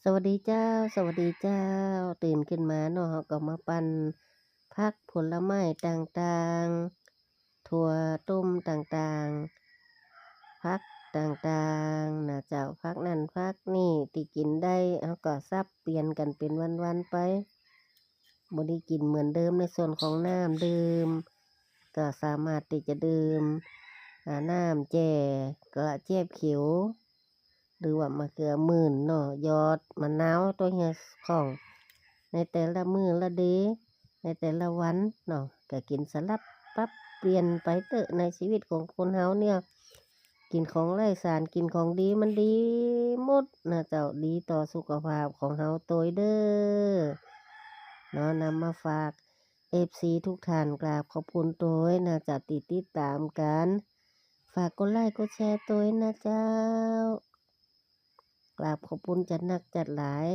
สวัสดีเจ้าสวัสดีเจ้าตื่นขึ้นมาเนาะเราก็มาปั่นผักผลไม้ต่างๆถั่วต้มต่างๆผักต่างๆนะเจ้าผักนั่นผักนี่ที่กินได้เราก็สับเปลี่ยนกันเป็นวันๆไปบ่ได้กินเหมือนเดิมในส่วนของน้ำดื่มก็สามารถที่จะดื่มน้ำแจ่กระเจี๊ยบเขียว หรือว่ามะเขือมื่นเนาะยอดมะนาวตัวเฮียของในแต่ละมื้อละเดะในแต่ละวันเนาะก็กินสลับปรับเปลี่ยนไปเถอะในชีวิตของคนเฮาเนี่ยกินของไร้สารกินของดีมันดีหมดนะเจ้าดีต่อสุขภาพของเฮาโตยเด้อเนาะนำมาฝาก FC ทุกท่านกราบขอบคุณโตยนะจะติดตามกันฝากกดไลค์กดแชร์โตยนะเจ้า กราบขอบคุณจัดหนักจัดหลาย